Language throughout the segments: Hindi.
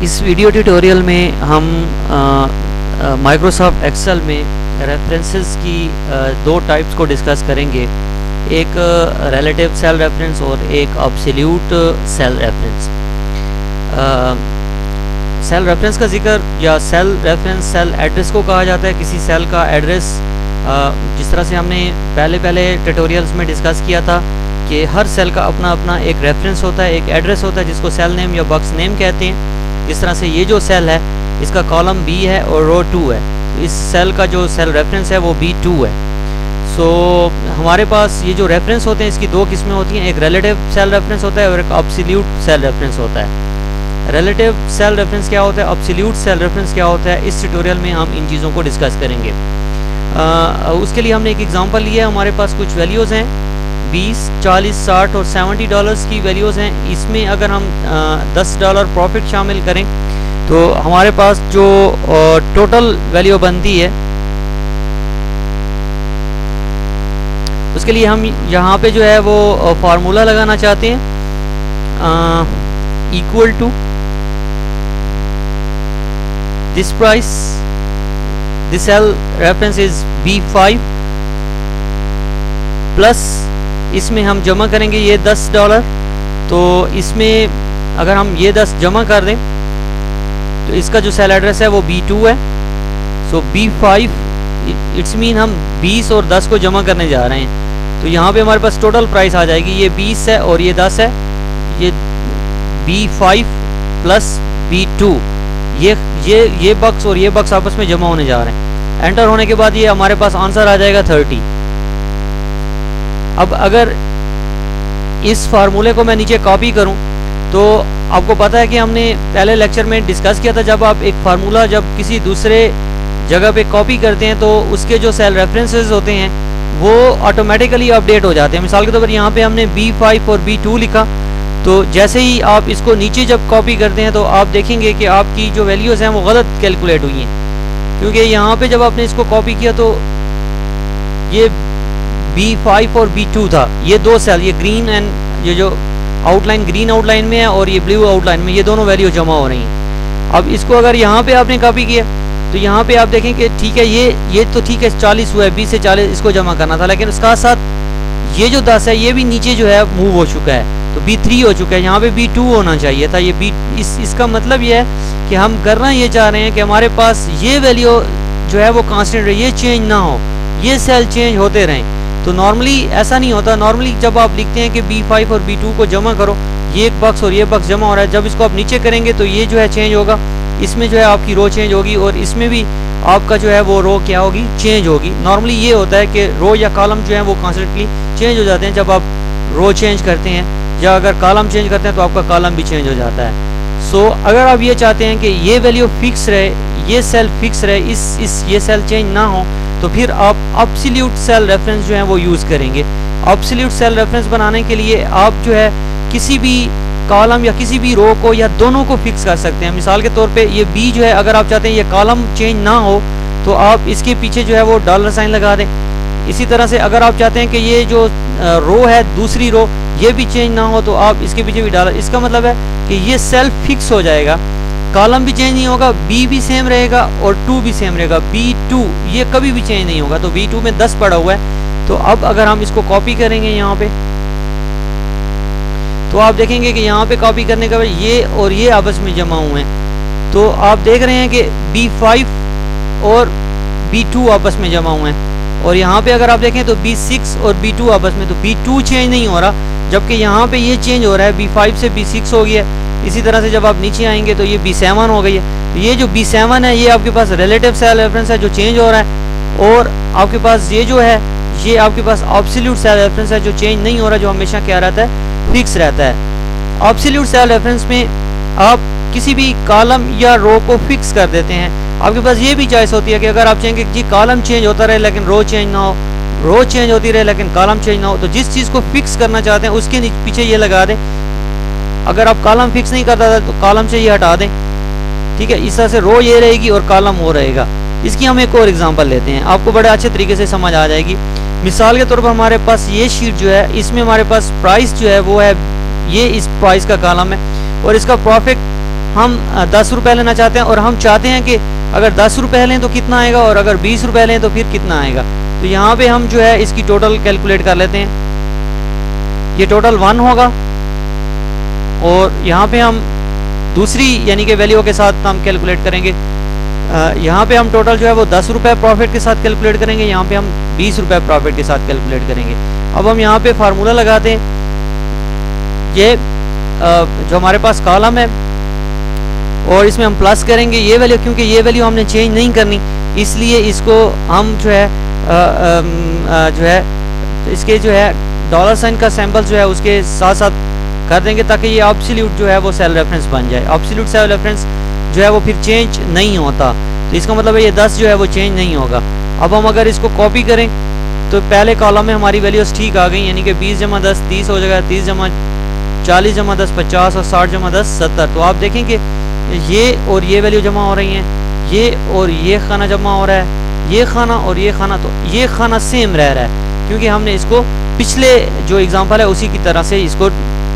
इस वीडियो ट्यूटोरियल में हम माइक्रोसॉफ्ट एक्सेल में रेफरेंसेस की दो टाइप्स को डिस्कस करेंगे। एक रिलेटिव सेल रेफरेंस और एक absolute cell reference. Cell reference का जिक्र या सेल रेफरेंस सेल एड्रेस को कहा जाता है। किसी सेल का एड्रेस जिस तरह से हमने पहले ट्यूटोरियल्स में डिस्कस किया था कि हर सेल का अपना अपना एक रेफरेंस होता है, एक एड्रेस होता है जिसको सेल नेम या बॉक्स नेम कहते हैं। इस तरह से ये जो सेल है इसका कॉलम बी है और रो 2 है, तो इस सेल का जो सेल रेफरेंस है वो B2 है। सो हमारे पास ये जो रेफरेंस होते हैं इसकी दो किस्में होती हैं, एक रिलेटिव सेल रेफरेंस होता है और एक एब्सोल्यूट सेल रेफरेंस होता है। रिलेटिव सेल रेफरेंस क्या होता है, एब्सोल्यूट सेल रेफरेंस क्या होता है, इस ट्यूटोरियल में हम इन चीज़ों को डिस्कस करेंगे। उसके लिए हमने एक एग्जांपल लिया है। हमारे पास कुछ वैल्यूज़ हैं 20, 40, 60 और $70 की वैल्यूज़ हैं। इसमें अगर हम $10 प्रॉफिट शामिल करें तो हमारे पास जो टोटल वैल्यू बनती है उसके लिए हम यहाँ पे जो है वो फार्मूला लगाना चाहते हैं, equal to this price, this cell reference is B5 plus इसमें हम जमा करेंगे ये $10। तो इसमें अगर हम ये 10 जमा कर दें तो इसका जो सेल एड्रेस है वो B2 है। सो B5 इट्स मीन हम 20 और 10 को जमा करने जा रहे हैं। तो यहाँ पे हमारे पास टोटल प्राइस आ जाएगी, ये 20 है और ये 10 है, ये B5 प्लस B2, ये बक्स और ये बक्स आपस में जमा होने जा रहे हैं। एंटर होने के बाद ये हमारे पास आंसर आ जाएगा 30। अब अगर इस फार्मूले को मैं नीचे कॉपी करूं तो आपको पता है कि हमने पहले लेक्चर में डिस्कस किया था, जब आप एक फार्मूला जब किसी दूसरे जगह पे कॉपी करते हैं तो उसके जो सेल रेफरेंसेस होते हैं वो ऑटोमेटिकली अपडेट हो जाते हैं। मिसाल के तौर पर यहाँ पे हमने B5 और B2 लिखा, तो जैसे ही आप इसको नीचे जब कॉपी करते हैं तो आप देखेंगे कि आपकी जो वैल्यूज़ हैं वो गलत कैलकुलेट हुई हैं, क्योंकि यहाँ पे जब आपने इसको कॉपी किया तो ये B5 और B2 था, ये दो सेल, ये ग्रीन एंड ये जो आउटलाइन ग्रीन आउटलाइन में है और ये ब्लू आउटलाइन में, ये दोनों वैल्यू जमा हो रही हैं। अब इसको अगर यहाँ पे आपने कॉपी किया तो यहाँ पे आप देखें कि ठीक है, ये तो ठीक है 40 हुआ है, 20 से 40 इसको जमा करना था, लेकिन उसका साथ ये जो 10 है ये भी नीचे जो है मूव हो चुका है, तो B3 हो चुका है, यहाँ पे B2 होना चाहिए था। ये इसका मतलब ये है कि हम करना ये चाह रहे हैं कि हमारे पास ये वैल्यू जो है वो कांस्टेंट रहे, ये चेंज ना हो, ये सेल चेंज होते रहें। तो नॉर्मली ऐसा नहीं होता। नॉर्मली जब आप लिखते हैं कि B5 और B2 को जमा करो, ये एक बक्स और ये बक्स जमा हो रहा है, जब इसको आप नीचे करेंगे तो ये जो है चेंज होगा, इसमें जो है आपकी रो चेंज होगी और इसमें भी आपका जो है वो रो क्या होगी, चेंज होगी। नॉर्मली ये होता है कि रो या कॉलम जो है वो कॉन्स्टेंटली चेंज हो जाते हैं जब आप रो चेंज करते हैं, या अगर कॉलम चेंज करते हैं तो आपका कॉलम भी चेंज हो जाता है। सो अगर आप ये चाहते हैं कि ये वैल्यू फिक्स रहे, ये सेल फिक्स रहे, ये सेल चेंज ना हो, तो फिर आप एब्सोल्यूट सेल रेफरेंस जो है वो यूज़ करेंगे। एब्सोल्यूट सेल रेफरेंस बनाने के लिए आप जो है किसी भी कॉलम या किसी भी रो को या दोनों को फिक्स कर सकते हैं। मिसाल के तौर पे ये B जो है, अगर आप चाहते हैं ये कॉलम चेंज ना हो तो आप इसके पीछे जो है वो $साइन लगा दें। इसी तरह से अगर आप चाहते हैं कि ये जो रो है दूसरी रो ये भी चेंज ना हो तो आप इसके पीछे भी $। इसका मतलब है कि ये सेल फिक्स हो जाएगा, कॉलम भी चेंज नहीं होगा, B भी सेम रहेगा और 2 भी सेम रहेगा। B2 ये कभी भी चेंज नहीं होगा, तो B2 में 10 पड़ा हुआ है। तो अब अगर हम इसको कॉपी करेंगे यहाँ पे तो आप देखेंगे कि यहाँ पे कॉपी करने के बाद ये और ये आपस में जमा हुए हैं, तो आप देख रहे हैं कि B5 और B2 आपस में जमा हुए हैं। और यहाँ पे अगर आप देखें तो B6 और B2 आपस में, तो B2 चेंज नहीं हो रहा, जबकि यहाँ पे ये चेंज हो रहा है, B5 से B6 हो गया। इसी तरह से जब आप नीचे आएंगे तो ये B7 हो गई है। तो ये जो B7 है ये आपके पास रिलेटिव सेल रेफरेंस है जो चेंज हो रहा है, और आपके पास ये जो है ये आपके पास एब्सोल्यूट सेल रेफरेंस है जो चेंज नहीं हो रहा, जो हमेशा क्या रहता है, फिक्स रहता है। एब्सोल्यूट सेल रेफरेंस में आप किसी भी कॉलम या रो को फिक्स कर देते हैं। आपके पास ये भी चॉइस होती है कि अगर आप चाहेंगे कि कॉलम चेंज होता रहे लेकिन रो चेंज ना हो, रो चेंज होती रहे लेकिन कॉलम चेंज ना हो, तो जिस चीज़ को फिक्स करना चाहते हैं उसके पीछे ये लगा दें। अगर आप कॉलम फिक्स नहीं करता था तो कॉलम से ये हटा दें, ठीक है। इस तरह से रो ये रहेगी और कॉलम वो रहेगा। इसकी हम एक और एग्जांपल लेते हैं, आपको बड़े अच्छे तरीके से समझ आ जाएगी। मिसाल के तौर पर हमारे पास ये शीट जो है इसमें हमारे पास प्राइस जो है वो है, ये इस प्राइस का कॉलम है और इसका प्रॉफिट हम 10 रुपए लेना चाहते हैं और हम चाहते हैं कि अगर 10 रुपए लें तो कितना आएगा और अगर 20 रुपए लें तो फिर कितना आएगा। तो यहाँ पे हम जो है इसकी टोटल कैलकुलेट कर लेते हैं। ये टोटल 1 होगा और यहाँ पे हम दूसरी यानी कि वैल्यू के साथ हम कैलकुलेट करेंगे। यहाँ पे हम टोटल जो है वो 10 रुपए प्रॉफिट के साथ कैलकुलेट करेंगे, यहाँ पे हम 20 रुपए प्रॉफिट के साथ कैलकुलेट करेंगे। अब हम यहाँ पे फार्मूला लगाते हैं। ये जो हमारे पास कॉलम है और इसमें हम प्लस करेंगे ये वैल्यू, क्योंकि ये वैल्यू हमने चेंज नहीं करनी, इसलिए इसको हम जो है इसके जो है डॉलर साइन का सिंबल जो है उसके साथ साथ कर देंगे ताकि ये एब्सोल्यूट जो है वो सेल रेफरेंस बन जाए। एब्सोल्यूट सेल रेफरेंस जो है वो फिर चेंज नहीं होता, तो इसका मतलब है ये 10 जो है वो चेंज नहीं होगा। अब हम अगर इसको कॉपी करें तो पहले कॉलम में हमारी वैल्यूज ठीक आ गई, यानी कि 20 जमा 10 30 हो जाएगा, 30 जमा 40 जमा 10 50 और 60 जमा 10 70। तो आप देखें कि ये और ये वैल्यू जमा हो रही हैं, ये और ये खाना जमा हो रहा है, ये खाना और ये खाना, तो ये खाना सेम रह रहा है क्योंकि हमने इसको पिछले जो एग्जांपल है उसी की तरह से इसको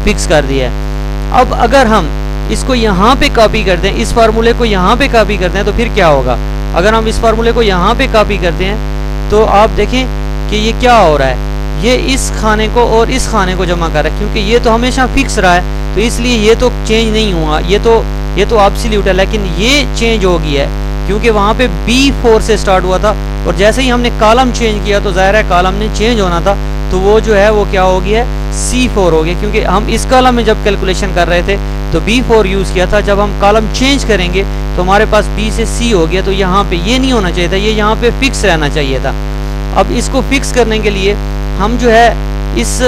फिक्स कर दिया है। अब अगर हम इसको यहाँ पे कॉपी करते हैं, इस फार्मूले को यहाँ पे कॉपी करते हैं तो फिर क्या होगा। अगर हम इस फार्मूले को यहाँ पे कॉपी करते हैं तो आप देखें कि ये क्या हो रहा है, ये इस खाने को और इस खाने को जमा कर रहा है, क्योंकि ये तो हमेशा फिक्स रहा है तो इसलिए ये तो चेंज नहीं हुआ, ये तो एब्सोल्यूट है। लेकिन ये चेंज हो गया है क्योंकि वहां पे B4 से स्टार्ट हुआ था और जैसे ही हमने कॉलम चेंज किया तो जाहिर है कॉलम ने चेंज होना था, तो वो जो है वो क्या हो गया है C4 हो गया, क्योंकि हम इस कॉलम में जब कैलकुलेशन कर रहे थे तो B4 यूज किया था। जब हम कॉलम चेंज करेंगे तो हमारे पास B से C हो गया, तो यहाँ पे ये नहीं होना चाहिए था, ये यहाँ पे फिक्स रहना चाहिए था। अब इसको फिक्स करने के लिए हम जो है इस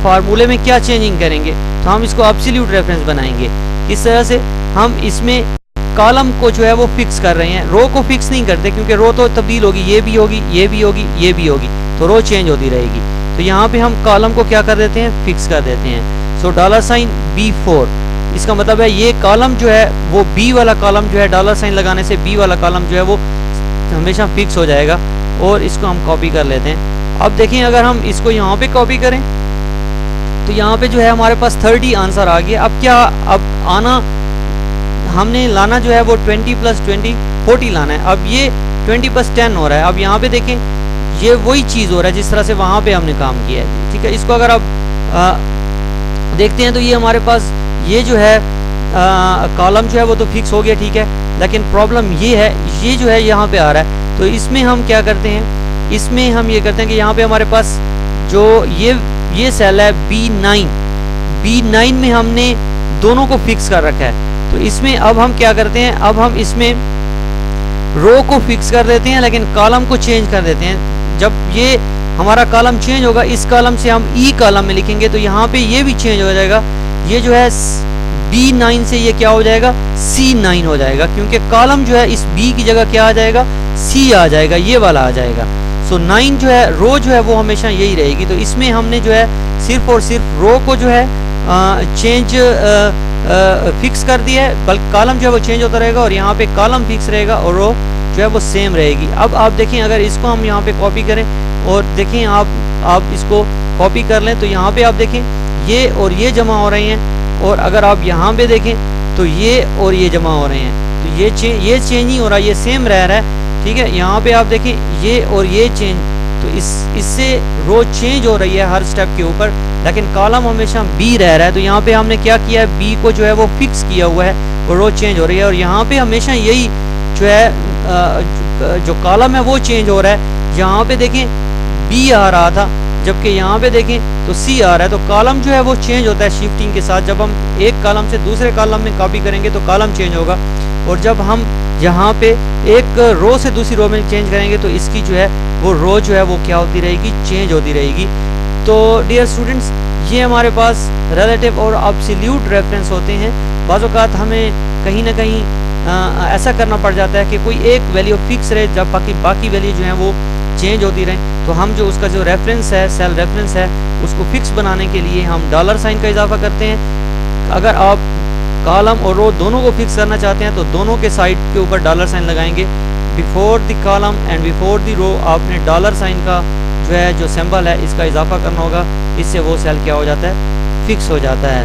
फार्मूले में क्या चेंजिंग करेंगे, तो हम इसको एब्सोल्यूट रेफरेंस बनाएंगे। इस तरह से हम इसमें कॉलम को जो है वो फिक्स कर रहे हैं, रो को फिक्स नहीं करते क्योंकि रो तो तब्दील होगी, ये भी होगी, ये भी होगी, ये भी होगी, तो रो चेंज होती रहेगी। तो यहाँ पे हम कॉलम को क्या कर देते हैं, फिक्स कर देते हैं। सो डॉलर साइन B4, इसका मतलब है ये कॉलम जो है वो B वाला कॉलम जो है डॉलर साइन लगाने से B वाला कॉलम जो है वो हमेशा फिक्स हो जाएगा। और इसको हम कॉपी कर लेते हैं। अब देखें अगर हम इसको यहाँ पे कॉपी करें तो यहाँ पे जो है हमारे पास 30 आंसर आ गया। अब क्या, अब आना हमने लाना जो है वो 20 + 20 40 लाना है। अब ये 20 + 10 हो रहा है। अब यहाँ पे देखें ये वही चीज़ हो रहा है जिस तरह से वहाँ पे हमने काम किया है, ठीक है। इसको अगर आप देखते हैं तो ये हमारे पास ये जो है कॉलम जो है वो तो फिक्स हो गया, ठीक है, लेकिन प्रॉब्लम ये है ये जो है यहाँ पे आ रहा है। तो इसमें हम क्या करते हैं, इसमें हम ये करते हैं कि यहाँ पे हमारे पास जो ये सेल है B9 में हमने दोनों को फिक्स कर रखा है। तो इसमें अब हम क्या करते हैं, अब हम इसमें रो को फिक्स कर देते हैं लेकिन कॉलम को चेंज कर देते हैं। जब ये हमारा कॉलम चेंज होगा, इस कॉलम से हम ई कॉलम में लिखेंगे तो यहाँ पे ये भी चेंज हो जाएगा। ये जो है B9 से ये क्या हो जाएगा, C9 हो जाएगा, क्योंकि कॉलम जो है इस B की जगह क्या आ जाएगा, C आ जाएगा, ये वाला आ जाएगा। सो 9 जो है रो जो है वो हमेशा यही रहेगी। तो इसमें हमने जो है सिर्फ और सिर्फ रो को जो है चेंज फिक्स कर दिया है, बल्कि कॉलम जो है वो चेंज होता रहेगा और यहाँ पे कॉलम फिक्स रहेगा और रो जो है वो सेम रहेगी। अब आप देखें अगर इसको हम यहाँ पे कॉपी करें और देखें आप इसको कॉपी कर लें तो यहाँ पे आप देखें ये और ये जमा हो रहे हैं, और अगर आप यहाँ पे देखें तो ये और ये जमा हो रहे हैं। तो ये चेंज नहीं हो रहा, ये सेम रह रहा है, ठीक है। यहाँ पे आप देखें ये और ये चेंज, तो इससे रो चेंज हो रही है हर स्टेप के ऊपर, लेकिन कॉलम हमेशा B रह रहा है। तो यहाँ पे हमने क्या किया है, B को जो है वो फिक्स किया हुआ है और रो चेंज हो रही है। और यहाँ पे हमेशा यही जो है जो कॉलम है वो चेंज हो रहा है। यहाँ पे देखें B आ रहा था, जबकि यहाँ पे देखें तो C आ रहा है। तो कॉलम जो है वो चेंज होता है शिफ्टिंग के साथ। जब हम एक कॉलम से दूसरे कॉलम में कॉपी करेंगे तो कॉलम चेंज होगा, और जब हम यहाँ पे एक रो से दूसरी रो में चेंज करेंगे तो इसकी जो है वो रो जो है वो क्या होती रहेगी, चेंज होती रहेगी। तो डियर स्टूडेंट्स, ये हमारे पास रिलेटिव और एब्सोल्यूट रेफरेंस होते हैं। बाज़ औक़ात हमें कहीं ना कहीं ऐसा करना पड़ जाता है कि कोई एक वैल्यू फिक्स रहे जब बाकी वैल्यू जो है वो चेंज होती रहे। तो हम जो उसका जो रेफरेंस है, सेल रेफरेंस है, उसको फिक्स बनाने के लिए हम डॉलर साइन का इजाफा करते हैं। अगर आप कॉलम और रो दोनों को फिक्स करना चाहते हैं तो दोनों के साइड के ऊपर डॉलर साइन लगाएंगे। Before the column and before the row आपने डॉलर साइन का जो है जो सिंबल है इसका इजाफा करना होगा, इससे वो सेल क्या हो जाता है, फिक्स हो जाता है।